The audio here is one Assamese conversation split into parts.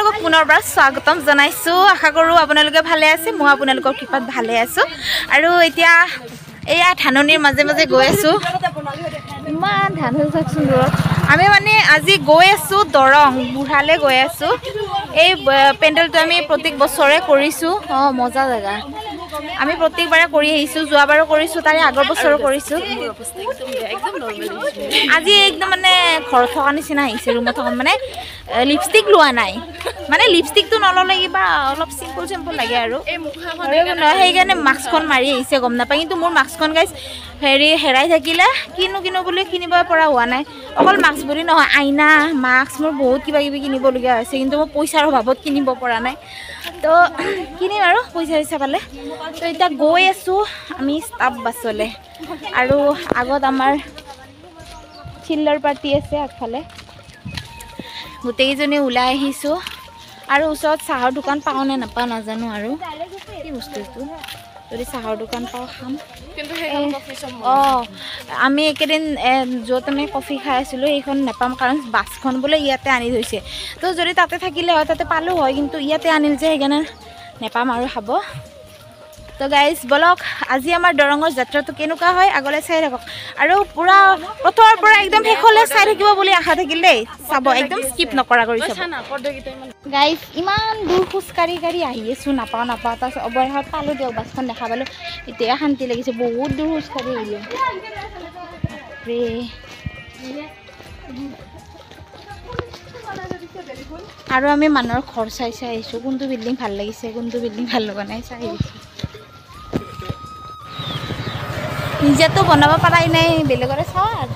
আপোনালোকক পুনৰবাৰ স্বাগতম জনাইছোঁ। আশা কৰোঁ আপোনালোকে ভালে আছে, মই আপোনালোকৰ কৃপাত ভালে আছোঁ। আৰু এতিয়া এয়া ধাননিৰ মাজে মাজে গৈ আছোঁ। ইমান ধান হৈ চাওকচোন দূৰত। আমি মানে আজি গৈ আছোঁ দৰং বুঢ়ালৈ গৈ আছোঁ। এই পেণ্ডেলটো আমি প্ৰত্যেক বছৰে কৰিছোঁ। মজা জেগা, আমি প্ৰত্যেকবাৰে কৰি আহিছোঁ। যোৱাবাৰো কৰিছোঁ, তাৰে আগৰ বছৰো কৰিছোঁ। আজি একদম মানে ঘৰত থকা নিচিনা আহিছে। ৰুমত থকা মানে লিপষ্টিক লোৱা নাই, মানে লিপষ্টিকটো নল'লে কিবা অলপ চিম্পল লাগে আৰু সেইকাৰণে মাস্কখন মাৰি আহিছে। গম নাপায়, কিন্তু মোৰ মাস্কখন গাইজ হেৰাই থাকিলে কিনো বুলি কিনিব পৰা হোৱা নাই। অকল মাস্ক বুলি নহয়, আইনা, মাস্ক, মোৰ বহুত কিবা কিবি কিনিবলগীয়া হৈছে, কিন্তু মই পইচাৰ অভাৱত কিনিব পৰা নাই। তো কিনিম আৰু পইচা পালে। তো এতিয়া গৈ আছোঁ আমি ষ্টাফ বাছলৈ। আৰু আগত আমাৰ চিল্লাৰ পাৰ্টি আছে আগফালে। গোটেইকেইজনী ওলাই আহিছোঁ। আৰু ওচৰত চাহৰ দোকান পাওঁ নে নাপাওঁ নাজানো, আৰু কি বস্তু এইটো, যদি চাহৰ দোকান পাওঁ খাম। আমি একেদিন য'ত আমি কফি খাই আছিলোঁ সেইখন নাপাম, কাৰণ বাছখন বোলে ইয়াতে আনি থৈছে। তো যদি তাতে থাকিলে হয় তাতে পালোঁ হয়, কিন্তু ইয়াতে আনিল যে সেইকাৰণে নাপাম আৰু খাব। তো গাইজ বলক, আজি আমাৰ দৰঙৰ যাত্ৰাটো কেনেকুৱা হয় আগলৈ চাই থাকক। আৰু পূৰা প্ৰথমৰ পৰা একদম শেষলৈ চাই থাকিব বুলি আশা থাকিল দেই, চাব একদম স্কিপ নকৰা কৰি চাব। গাইজ ইমান দূৰ খোজকাঢ়ি আহি আছোঁ, নাপাওঁ। তাৰপিছত অৱশেষত পালোঁ দিয়ক, বাছখন দেখা পালোঁ। এতিয়া শান্তি লাগিছে, বহুত দূৰ খোজকাঢ়ি আহিলোঁ। আৰু আমি মানুহৰ ঘৰ চাই আহিছোঁ, কোনটো বিল্ডিং ভাল লাগিছে, কোনটো বিল্ডিং ভাল লগা নাই চাই আহিছোঁ। নিজেতো বনাব পৰাই নাই, বেলেগৰে চাওঁ আৰু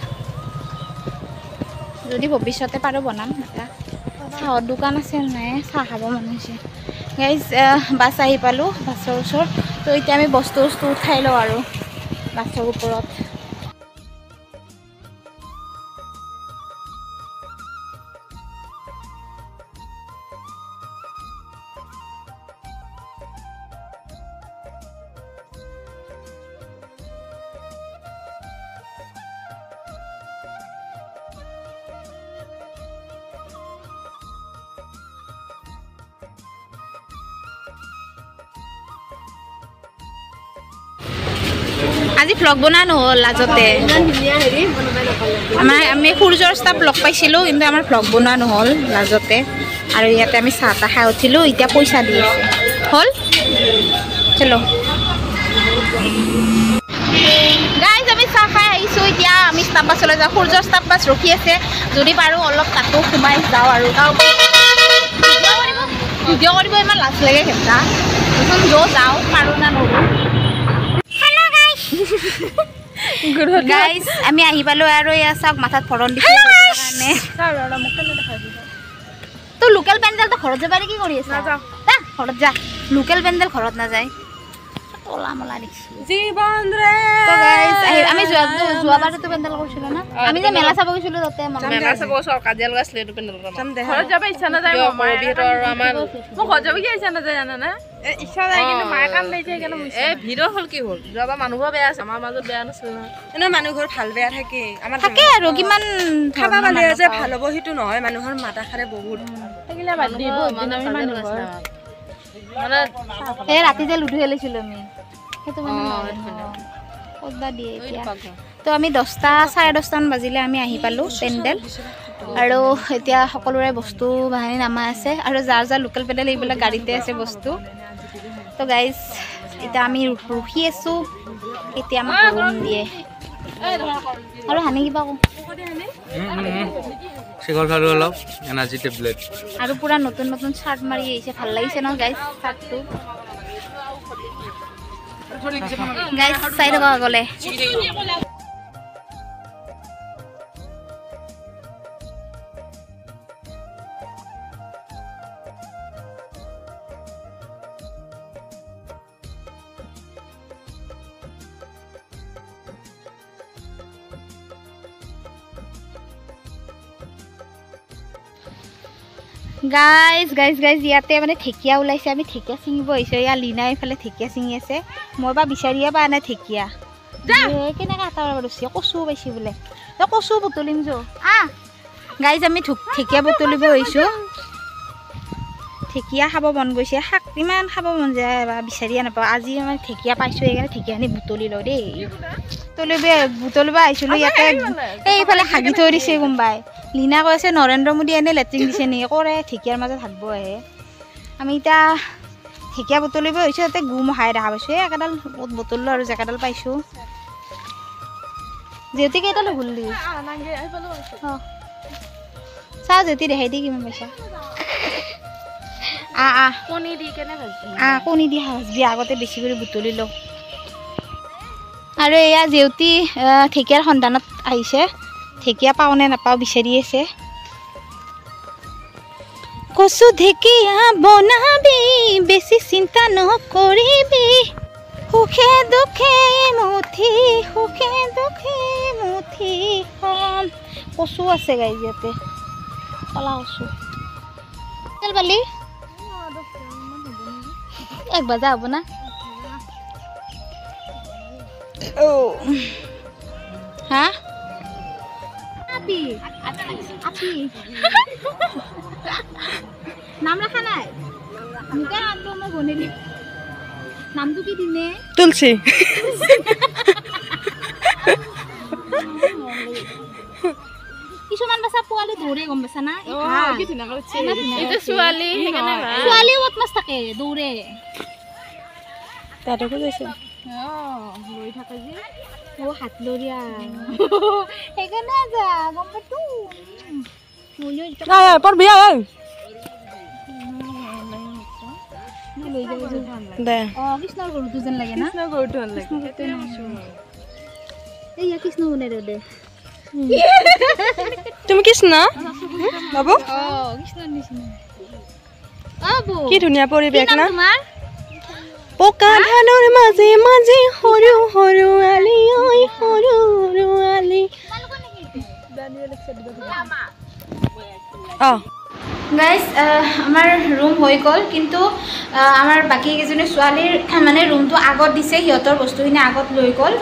যদি ভৱিষ্যতে পাৰোঁ বনাম। এটা চাহৰ দোকান আছে নাই, চাহ খাব মন হৈছে। গাইজ বাছ আহি পালোঁ, বাছৰ ওচৰত। তো এতিয়া আমি বস্তু উঠাই লওঁ আৰু বাছৰ ওপৰত। আজি ভ্লগ বনোৱা নহ'ল লাজতে। আমি সূৰ্যৰ ষ্টাফ লগ পাইছিলোঁ, কিন্তু আমাৰ ভ্লগ বনোৱা নহ'ল লাজতে। আৰু ইয়াতে আমি চাহ তাহ খাই উঠিলোঁ, এতিয়া পইচা দি আছে। হ'ল চলো গাইজ, আমি চাহ খাই আহিছোঁ। এতিয়া আমি ষ্টাফ বাছলৈ যাওঁ। সূৰ্যৰ ষ্টাফ বাছ ৰখি আছে, যদি পাৰোঁ অলপ তাতো সোমাই যাওঁ। আৰু ভিডিঅ' কৰিব ইমান লাজ লাগে কেইটা, যাওঁ পাৰোঁ না নৰোঁ। গাইজ আমি আহি পালোঁ, আৰু এয়া চাওক মাথাত ভৰণ দিছে কাৰণে। তো লোকেল পেণ্ডেলটো ঘৰত যাবা কি কৰি আছে? ঘৰত যা, লোকেল পেণ্ডেল ঘৰত নাযায়। তলা মলা দেখিছোঁ আমি যোৱাবাৰতো পেণ্ডেল কৰিছিলোঁ না, আমি যে মেলা চাব গৈছিলোঁ তাতে। মেলা চাব কাজিয়া লগাইছিলে, এইটো পেণ্ডেল ঘৰত যাব ইচ্ছা নাযায়। মোৰ ঘৰত যাব কি ইচ্ছা নাযায় জানানে? ইচ্ছা যায়, কিন্তু মায়ে কাম পাইছে সেইকাৰণে। ভিৰ হ'ল কি হ'ল, যোৱাবাৰ মানুহবোৰ বেয়া আছে, আমাৰ মাজত বেয়া নাছিল নহয়। এনেও মানুহ ঘৰত ভাল বেয়া থাকে, আমাৰ থাকে আৰু কিমান খাবা পালে যে ভাল হ'ব সেইটো নহয়। মানুহৰ মাথা খালে বহুত সেই ৰাতি যে লুডু খেলিছিলোঁ আমি, সেইটো ক'তবা দিয়ে এতিয়া। তো আমি 10টা 10:30মান বাজিলে আমি আহি পালোঁ পেণ্ডেল। আৰু এতিয়া সকলোৰে বস্তু বাহানি নামাই আছে, আৰু যাৰ লোকেল পেণ্ডেল এইবিলাক গাড়ীতে আছে বস্তু। তো গাইজ এতিয়া আমি ৰখি আছোঁ, এতিয়া আমাক ৰুম দিয়ে। আৰু হানি কিবা আৰু পুৰা নতুন চাৰ্ট মাৰি আহিছে, ভাল লাগিছে ন গাইজ চাৰ্টটো। গাইজ চাই থকা গ'লে গাইজ ইয়াতে মানে ঢেকীয়া ওলাইছে, আমি ঢেকীয়া ছিঙিব আহিছোঁ। ইয়াৰ লীনা এইফালে ঢেকীয়া ছিঙি আছে, মই বা বিচাৰিয়ে পোৱা নাই ঢেকীয়া। কেনেকৈ আটা ৰচি কচু পাইছে বোলে, তই কচু বুটলিম গাইজ আমি ঢেকীয়া বুটলিব আহিছোঁ। ঢেকীয়া খাব মন গৈছে শাক ইমান খাব মন যায় বা বিচাৰিয়ে নাপাওঁ আজি মই ঢেকীয়া পাইছোঁ সেইকাৰণে ঢেকীয়াখিনি বুটলি লওঁ দেই বুটলিব আহিছিলোঁ ইয়াতে এইফালে হাগি থৈ দিছে কোনোবাই লীনা কৈ আছে নৰেন্দ্ৰ মোদী এনে লেট্ৰিন দিছে নেকি কৰে ঢেকীয়াৰ মাজত হাগব আহে আমি এতিয়া ঢেকীয়া বুটলিব হৈছোঁ তাতে গু মহাই দেখা পাইছোঁ এই একেডাল বুটলিলোঁ আৰু জেকেডাল পাইছোঁ যিহেতু কেইডাল ঘূৰিলি চাওঁ যদি দেখাই দি কিমান পইচা কণী দি কেনে কণী দি ভাজবি আগতে বেছি কৰি বুটলি লওঁ আৰু এয়া জেউতি ঢেকীয়াৰ সন্ধানত আহিছে ঢেকীয়া পাওঁ নে নাপাওঁ বিচাৰি আছে কচু ঢেকীয়া বনাবি বেছি চিন্তা নকৰিবি সুখে দুখে মুঠি কম কচু আছে গাইজ ইয়াতে কলা কচু তেল পালি 1 বাজা হ'ব না হা আপি নাম ৰাখা নাই মোকে নামটো মই বনিলি নামটো কি দিনে তুলসী কিছুমান বাচ্চা পোৱালি দৌৰে গম পাইছা না ছোৱালী ক'ত মাছ থাকে দৌৰে তাতকো গৈছে লৈ থাকে যে হাত লৰিয়া সেইকাৰণে যা গম পাইছো পঢ়বি কৃষ্ণৰ গৰুটো যেন লাগে না কৃষ্ণ বনাই দে তুমি কৃষ্ণ বাবু কৃষ্ণৰ নিচিনা কি ধুনীয়া পৰিৱেশ না পকা ধানৰ মাজে মাজে সৰু সৰু আলি গাইজ আমাৰ ৰুম হৈ গ'ল কিন্তু আমাৰ বাকী কেইজনী ছোৱালীৰ মানে ৰুমটো আগত দিছে সিহঁতৰ বস্তুখিনি আগত লৈ গ'ল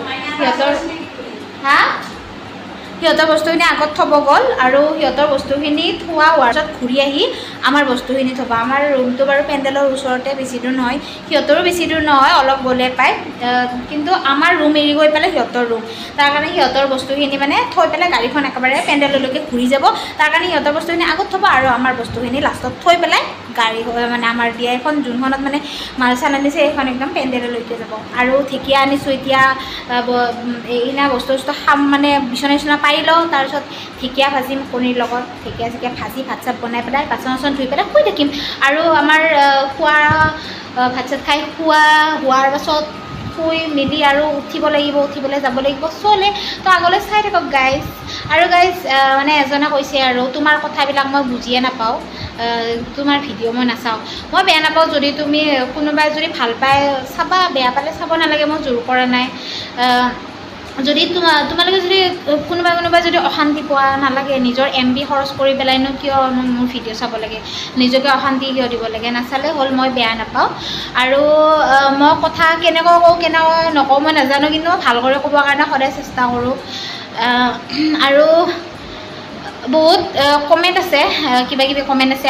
সিহঁতৰ বস্তুখিনি আগত থ'ব গ'ল আৰু সিহঁতৰ বস্তুখিনি থোৱা হোৱাৰ পিছত ঘূৰি আহি আমাৰ বস্তুখিনি থ'ব আমাৰ ৰুমটো বাৰু পেণ্ডেলৰ ওচৰতে বেছি দূৰ নহয় সিহঁতৰো বেছি দূৰ নহয় অলপ গ'লে পায় কিন্তু আমাৰ ৰুম এৰি গৈ পেলাই সিহঁতৰ ৰুম তাৰ কাৰণে সিহঁতৰ বস্তুখিনি মানে থৈ পেলাই গাড়ীখন একেবাৰে পেণ্ডেললৈকে ঘূৰি যাব তাৰ কাৰণে সিহঁতৰ বস্তুখিনি আগত থ'ব আৰু আমাৰ বস্তুখিনি লাষ্টত থৈ পেলাই গাড়ী মানে আমাৰ দিয়া এখন যোনখনত মানে মাল চাল আনিছে সেইখন একদম পেণ্ডেললৈকে যাব আৰু ঢেকীয়া আনিছোঁ এতিয়া এইনা বস্তু খাম মানে বিচনা পাৰি লওঁ তাৰপিছত ঢেকীয়া ভাজিম কণীৰ লগত ঢেকীয়া ভাজি ভাত চাত বনাই পেলাই বাচন চাচন ধুই পেলাই শুই থাকিম আৰু আমাৰ খোৱা ভাত চাত খাই হোৱাৰ পাছত শুই মেলি আৰু উঠিবলৈ যাব লাগিব চলে তো আগলৈ চাই থাকক গাইজ আৰু গাইজ মানে এজনে কৈছে আৰু তোমাৰ কথাবিলাক মই বুজিয়ে নাপাওঁ তোমাৰ ভিডিঅ' মই নাচাওঁ মই বেয়া নাপাওঁ যদি তুমি কোনোবাই যদি ভাল পায় চাবা বেয়া পালে চাব নালাগে মই জোৰ কৰা নাই যদি তোমালোকে যদি কোনোবাই যদি অশান্তি পোৱা নালাগে নিজৰ MB খৰচ কৰি পেলাইনো কিয় মোৰ ভিডিঅ' চাব লাগে নিজকে অশান্তি কিয় দিব লাগে নাচালে হ'ল মই বেয়া নাপাওঁ আৰু মই কথা কেনেকৈ কওঁ কেনেকৈ নকওঁ মই নাজানো কিন্তু মই ভাল কৰি ক'বৰ কাৰণে সদায় চেষ্টা কৰোঁ আৰু বহুত কমেণ্ট আছে কিবা কিবি কমেণ্ট আছে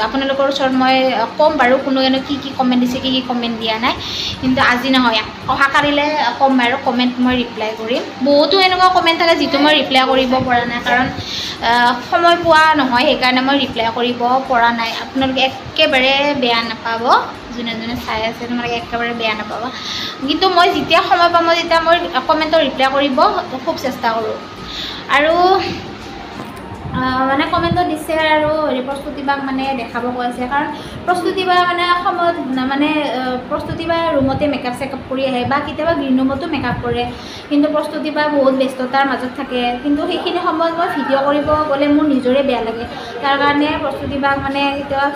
আপোনালোকৰ ওচৰত মই ক'ম বাৰু কোনোৱে কি কমেণ্ট দিছে কি কমেণ্ট দিয়া নাই কিন্তু আজি নহয় অহাকালিলৈ ক'ম বাৰু কমেণ্ট মই ৰিপ্লাই কৰিম বহুতো এনেকুৱা কমেণ্ট থাকে যিটো মই ৰিপ্লাই কৰিব পৰা নাই কাৰণ সময় পোৱা নহয় সেইকাৰণে মই ৰিপ্লাই কৰিব পৰা নাই আপোনালোকে একেবাৰে বেয়া নাপাব যোনে চাই আছে তোমালোকে একেবাৰে বেয়া নাপাব কিন্তু মই যেতিয়া সময় পাম তেতিয়া মই কমেণ্টৰ ৰিপ্লাই কৰিব খুব চেষ্টা কৰোঁ আৰু মানে কমেণ্টত দিছে আৰু প্ৰস্তুতিবাক মানে দেখাব কৈছে কাৰণ প্ৰস্তুতিবা মানে সময়ত মানে প্ৰস্তুতিবা ৰুমতে মেকআপ চেকআপ কৰি আহে বা কেতিয়াবা গ্ৰীণ ৰুমতো মেকআপ কৰে কিন্তু প্ৰস্তুতিবা বহুত ব্যস্ততাৰ মাজত থাকে কিন্তু সেইখিনি সময়ত মই ভিডিঅ' কৰিব গ'লে মোৰ নিজৰে বেয়া লাগে তাৰ কাৰণে প্ৰস্তুতিবাক মানে কেতিয়াবা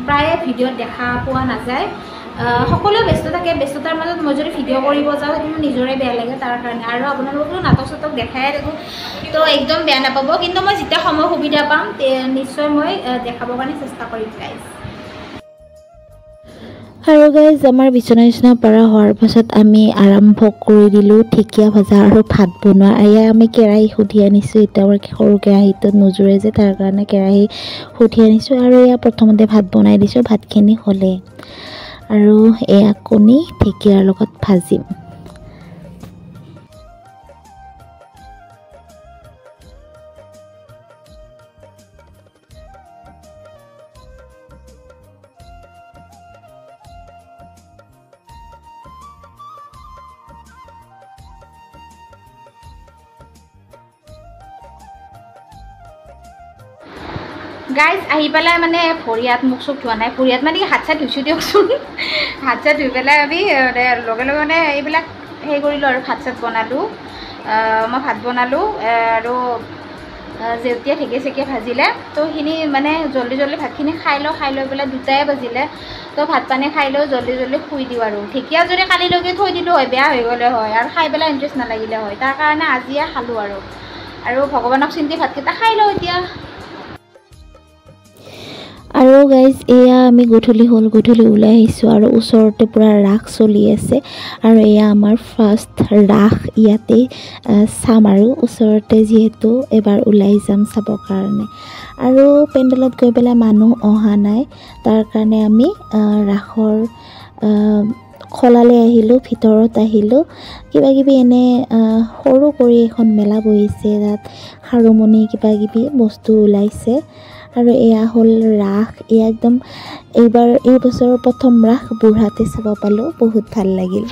প্ৰায়ে ভিডিঅ'ত দেখা পোৱা নাযায় সকলোৱে ব্যস্ত থাকে ব্যস্ততাৰ মাজত মই যদি ভিডিঅ' কৰিব যাওঁ সেইটো মোৰ নিজৰে বেয়া লাগে তাৰ কাৰণে আৰু আপোনালোকেও নাটক চাটক দেখাই থাকোঁ তো একদম বেয়া নাপাব কিন্তু মই যেতিয়া সময় সুবিধা পাম নিশ্চয় মই দেখাবৰ কাৰণে চেষ্টা কৰিম গাইজ আৰু গাইজ আমাৰ বিচনা পৰা হোৱাৰ পাছত আমি আৰম্ভ কৰি দিলোঁ ঢেকীয়া ভাজা আৰু ভাত বনোৱা। এয়া আমি কেৰাহী সুধি আনিছোঁ, এতিয়া আমাৰ সৰু কেৰাহীটোত নোজোৰে যে তাৰ কাৰণে কেৰাহী সুধি আনিছোঁ আৰু এয়া প্ৰথমতে ভাত বনাই দিছোঁ। ভাতখিনি হ'লে আৰু এয়া কণী ঢেকীয়াৰ লগত ভাজিম। গাইজ আহি পেলাই মানে ভৰি হাত মুখ চুখ ধোৱা নাই, ভৰি হাত মানে হাত চাত ধুইছোঁ দিয়কচোন। হাত চাত ধুই পেলাই আমি লগে লগে মানে এইবিলাক হেৰি কৰিলোঁ আৰু ভাত চাত বনালোঁ। মই ভাত বনালোঁ আৰু জেউতীয়ে ঢেকীয়া চেকীয়া ভাজিলে, তো সেইখিনি মানে জল্দি ভাতখিনি খাই লৈ পেলাই 2টাই বাজিলে। তো ভাত পানী খাই লৈ জল্দি শুই দিওঁ আৰু। ঢেকীয়া যদি কালিলৈকে থৈ দিলোঁ হয় বেয়া হৈ গ'লে হয় আৰু খাই পেলাই ইণ্টাৰেষ্ট নালাগিলে হয়, তাৰ কাৰণে আজিয়ে খালোঁ আৰু ভগৱানক চিন্তি ভাতকেইটা খাই লওঁ এতিয়া। আৰু গাইজ এয়া আমি গধূলি ওলাই আহিছোঁ আৰু ওচৰতে পূৰা ৰাস চলি আছে আৰু এয়া আমাৰ ফাৰ্ষ্ট ৰাস ইয়াতে চাম আৰু ওচৰতে যিহেতু এবাৰ ওলাই যাম চাবৰ কাৰণে। আৰু পেণ্ডেলত গৈ পেলাই মানুহ অহা নাই, তাৰ কাৰণে আমি ৰাসৰ খলালৈ আহিলোঁ, ভিতৰত আহিলোঁ। কিবাকিবি এনে সৰু কৰি এখন মেলা বহিছে, তাত খাৰুমণি কিবাকিবি বস্তু ওলাইছে আৰু এয়া হ'ল ৰাস। এয়া একদম এই বছৰৰ প্ৰথম ৰাস বুঢ়াতে চাব পালোঁ, বহুত ভাল লাগিল।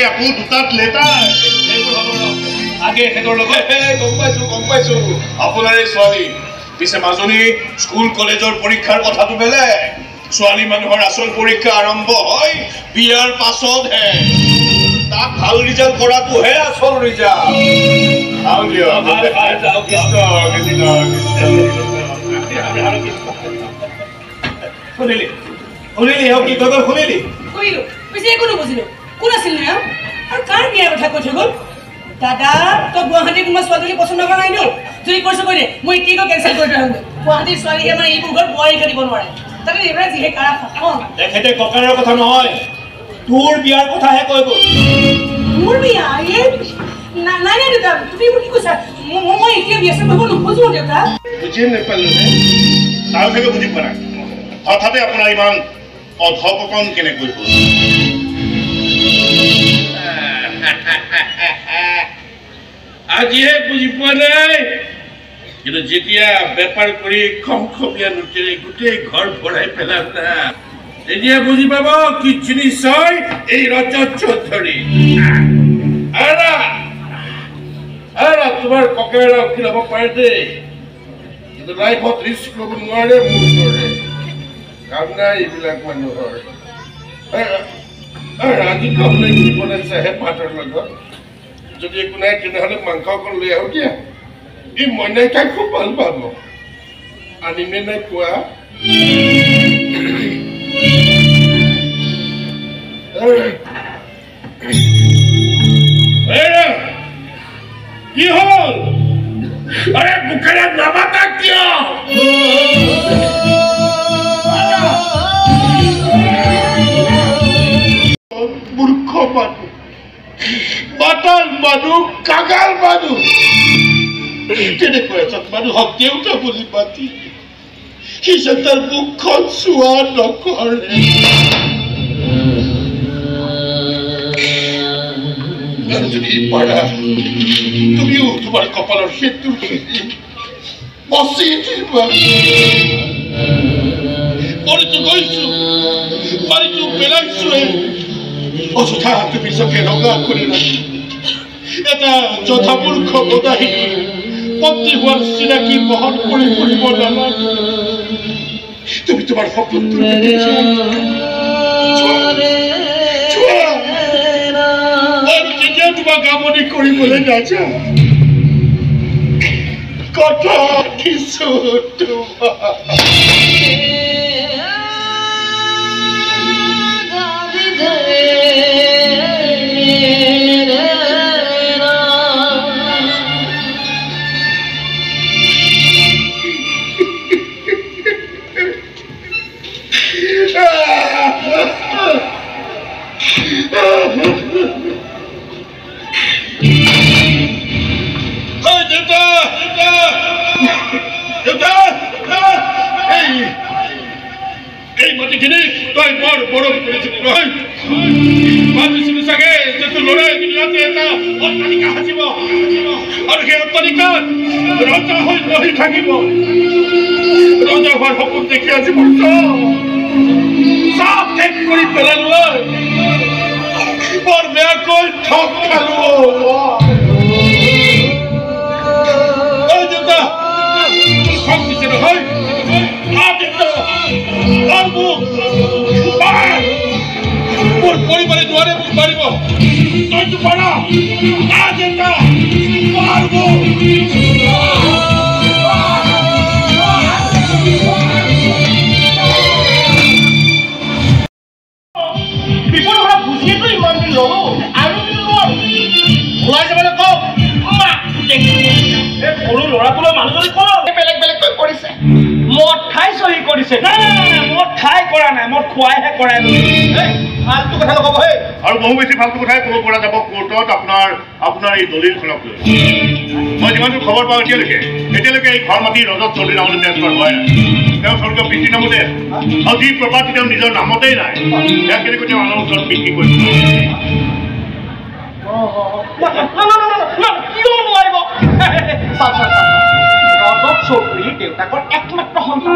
আকৌ দুটাত লেটাৰ আগে হেতৰ লগত গম পাইছো আপোনাৰ এই ছোৱালী পিছে মাজনী স্কুল কলেজৰ পৰীক্ষাৰ কথাটো বেলেগ ছোৱালী মানুহৰ আসল পৰীক্ষা আৰম্ভ হয় বিয়াৰ পাছতহে ভাল ৰিজাল্ট কৰাটোহে আচল ৰিজাল্ট। শুনিলি শুনিলি কি কৈ শুনিলি শুনিলো পিছে একো নুবুজিলো কোন আছিল ন আৰু কাৰ বিয়াৰ কথা কৈ থৈ গ'ল দাদা তই গুৱাহাটীৰ কোনোবা ছোৱালী পচন্দ কৰা নাই ন যদি কৰিছ কৈ দে মই এতিয়া কেঞ্চেল কৰি থৈ আহোঁগৈ গুৱাহাটীৰ ছোৱালীহে মানে এইবোৰ ঘৰত বোৱাৰী দিব নোৱাৰে তাতে এইবাৰ যিহে কাৰা তেখেতে ককাৰৰ কথা নহয় তোৰ বিয়াৰ কথাহে কৈ গ'ল মোৰ বিয়া নাই নাই দেউতা তুমি মোক কি কৈছা মই এতিয়া বিয়া চাব নুখোজো দেউতা বুজি নাপালো তাৰ চাগে বুজি পোৱা নাই হঠাতে আপোনাৰ ইমান অধপতন কেনেকৈ হ'ল আজিহে বুজি পোৱা নাই কিন্তু যেতিয়া বেপাৰ কৰি খমখমীয়া নোটেৰে গোটেই ঘৰ ভৰাই পেলালা তেতিয়া বুজি পাব কি জিনিস হয় এই ৰজত চৌধুৰী তোমাৰ ককাইৰা উকিল হ'ব পাৰে দেই কিন্তু লাইফত ৰিস্ক ল'ব নোৱাৰে মোৰ দৰে কাম নাই এইবিলাক মানুহৰ আজি খাবলৈ কি বনাইছেহে ভাতৰ লগত যদি একো নাই তেনেহ'লে মাংস অকণ লৈ আহোঁ দিয়া এই মইনাই খাই খুব ভাল পাব আনিমে নাই কোৱা কি হ'ল আৰে মুখেৰে নামাতা কিয় মূৰ্খ মানুহ বাটাল মানুহ কাগাল মানুহ তেনেকৈ এজন মানুহক দেউতা বুলি মাতি সি যে তাৰ মুখখন চোৱা নকৰে যদি পাৰা তুমিও তোমাৰ কপালৰ সেতুৰ মচি দিবা মৰিতো গৈছো মাৰিতো পেলাইছোৱে অযথা তুমি চকে ৰঙা কৰি ৰাখি এটা যথামূৰ্খ বদাহী পত্নী হোৱাৰ চিনাকি বহন কৰি ফুৰিব নালাগে তুমি তোমাৰ সপোনটো যেতিয়া তোমাক আমনি কৰিবলৈ নাযাওঁ কথা দিছো এই মাটিখিনি তই বৰ বৰফ কৰিছিলি নহয় ভাবিছিলো চাগে যে তোৰ ল'ৰাই দুনিয়াতে এটা অট্টালিকা সাজিব আৰু সেই অট্টালিকাত ৰজা হৈ বহি থাকিব ৰজা হোৱাৰ সপোন দেখি আজি মোৰ চব শেষ কৰি পেলালো বৰ বেয়াকৈ ঠগ খালো দেউতা ঠগ দিছে নহয় মোৰ পৰিবাৰে নোৱাৰে মোক মাৰিব তইতো পাৰা বিপদ হোৱা বুজিয়েতো ইমান দিন ললো আৰু ওলাই যাবলৈ কওঁ সৰু ল'ৰাটোলৈ মানুহজনী কওঁ বেলেগ বেলেগকৈ কৰিছে মদ খাই চহী কৰিছে মদ খাই কৰা নাই মদ খুৱাইহে কৰাই ফাল্টু কথা নক'ব হে আৰু বহু বেছি ফাল্টু কথাই ক'ব পৰা যাব কোৰ্টত আপোনাৰ এই দলিলখনক লৈ মই যিমানটো খবৰ পাওঁ এতিয়ালৈকে এই ঘৰ মাটি ৰজত চৌধুৰী নামতে ট্ৰেন্সফাৰ হোৱাই নাই তেওঁ স্বৰ্গীয় পিতৃ নামতে আৰু যি প্ৰপাৰ্টি তেওঁ নিজৰ নামতেই নাই ইয়াক কেনেকৈ তেওঁ আনৰ ওচৰত বিক্ৰী কৰিছে কিয় নোৱাৰিব ৰজত চৌধুৰী দেউতাকৰ একমাত্ৰ সন্তান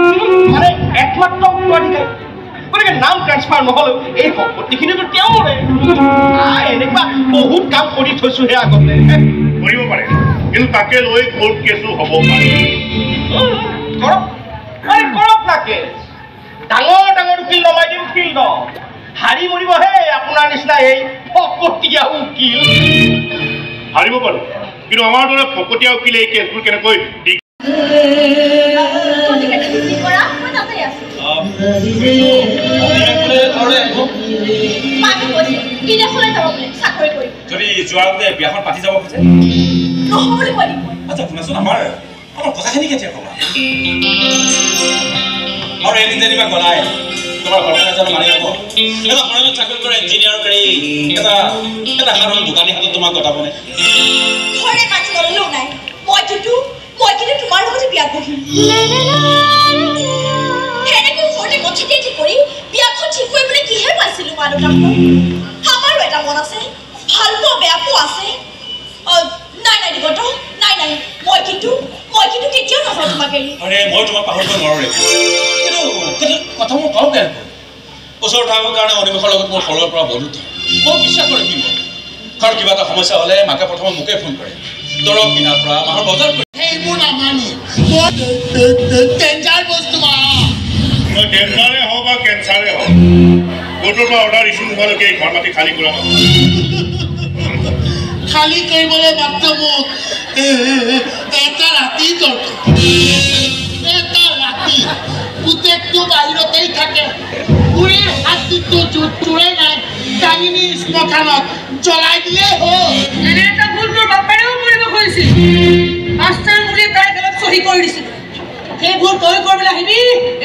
মানে একমাত্ৰ উত্তৰাধিকাৰী গতিকে নাম ট্ৰেন্সফাৰ নহ'লেও এই সম্পত্তিখিনিতো তেওঁৰে এনেকুৱা বহুত কাম কৰি থৈছো সেই আগতে কৰিব পাৰে কিন্তু তাকে লৈ কোৰ্ট কেছো হ'ব পাৰে কৰক না কেছ ডাঙৰ ডাঙৰ উকিল নমাই দিম ফিল্ডত হাৰি মৰিবহে আপোনাৰ নিচিনা এই ফকটীয়া উকিল উকিল হাৰিব পাৰো কিন্তু আমাৰ দৰে ফকতীয়া উকিলে এই কেছবোৰ কেনেকৈ যদি যোৱাৰ আগতে বিয়াখন পাতি যাব খোজে আচ্ছা শুনাচোন আমাৰ কথাখিনি কেতিয়া ক'বা আৰু এদিন যেনিবা গলাই তোমাৰ ঘৰখনে জানো মানি ল'ব এটা ফৰেনত চাকৰি কৰা ইঞ্জিনিয়াৰ কৰি এটা সাধাৰণ দোকানী হাতত তোমাক গতাবনে ঘৰে মানি নললেও নাই মই কিন্তু তোমাৰ লগতে বিয়া বহিম এনেকৈ ঘৰতে কথাতে ঠিক কৰি বিয়াখন ঠিক কৰিবলৈ কিহে পাইছিলো মা দেউতাক আমাৰো এটা মন আছে ভাল পোৱা বেয়া পোৱা আছে নাই দিগত নাই মই কিন্তু কেতিয়াও নাযাওঁ তোমাক এৰি আৰে মই তোমাক পাহৰিব নোৱাৰোঁ কিন্তু কথা মই পাওঁ কেনেকৈ ওচৰত থকাৰ কাৰণে অনিমেষৰ লগত মোৰ সৰুৰ পৰা বন্ধুত্ব মই বিশ্বাস কৰি কি মই কাৰণ কিবা এটা সমস্যা হ'লে মাকে প্ৰথমে মোকে ফোন কৰে দৰৱ কিনাৰ পৰা মাহৰ বজাৰ কৰি সেইবোৰ নামানো ডেঞ্জাৰ বস্তু ডেঞ্জাৰে হওক বা কেঞ্চাৰে হওক কোৰ্টৰ পৰা অৰ্ডাৰ ইছ্যু নোহোৱালৈকে এই ঘৰ মাটি খালী কৰা নহয় খালী কৰিবলৈ মাত্ৰ মোক এটা ৰাতি দৰকাৰ এটা ৰাতি পুতেকটো বাহিৰতেই থাকে পুৰে হাতীটো জোৰে নাই দাঙিনী শ্মশানত জ্বলাই দিলে হ'ল এনে এটা ভুল তোৰ বাপেৰেও কৰিব খুজিছিল মাষ্টাৰ বুলি তাই বেলেগ চহী কৰি দিছিল সেই ভুল তই কৰিবলৈ আহিবি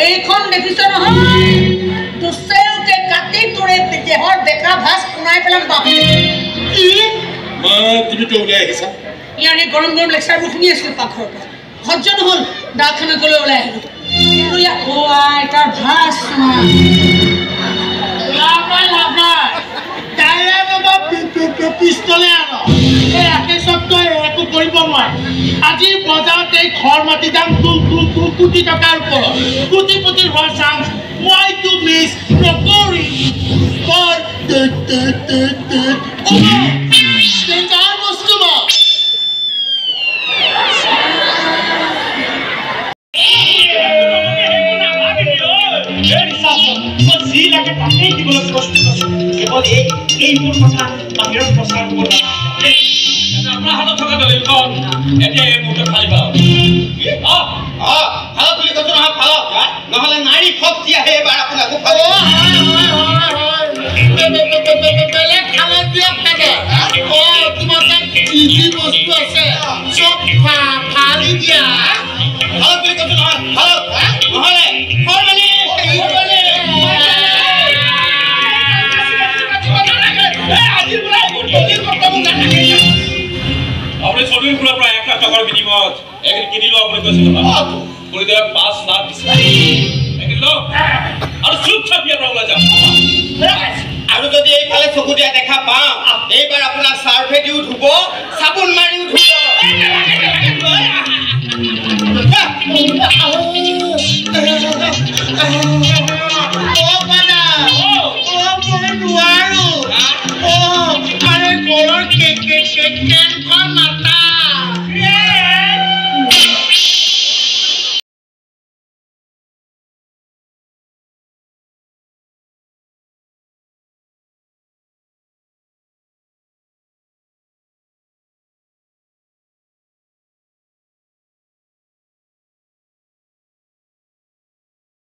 এইখন দেখিছ নহয় দুচেওকে কাটি তোৰে দেহৰ বেকা ভাজ শুনাই পেলাম বাপে কি তুমিতো ওলাই আহিছা ইয়াৰ এই গৰম লেকচাৰবোৰ শুনি আছিলোঁ পাকঘৰৰ পৰা সহ্য নহ'ল দাখানা গ'লৈ ওলাই আহিলোঁ কিন্তু ইয়াক তাৰ ভাজ পিষ্টলে আন একে শব্দ একো কৰিব নোৱাৰে আজি বজাৰত এই ঘৰ মাটি দাম কোটি টকাৰ ওপৰত কোটিপতিৰ হোৱাৰ চান্স মইতো মিছ নকৰি বস্তু যি লাগে তাকেই দিবলৈ প্ৰস্তুত আছো কেৱল এইবোৰ কথা বাহিৰত প্ৰচাৰ কৰিব আপোনাৰ হাতত থকা দলিলখন এতিয়া এই মুহূৰ্তত খালি পাওঁ ভালত বুলি কৈছো নহয় ভালত নহ'লে নাৰী শক্তি আহে এবাৰ আপোনাকো বেলেগ খালত দিয়ক থাকে তোমাৰ যি বস্তু আছে চব ফালি দিয়া ভালত বুলি কৈছো নহয় ভালত নহ'লে আপুনি চলিৰ পৰা প্ৰায় 1 লাখ টকাৰ বিনিময়ত এগ্ৰি কিনিলো আপুনি কৈছিল কৰিলে 5 লাখ দিছে এগ্ৰিলো আৰু চুপচাপ ইয়াৰ পৰা ওলাই যাম আৰু যদি এইফালে চকু দিয়া দেখা পাওঁ এইবাৰ আপোনাক চাৰ্ভে দিও ধুব চাবোন মাৰি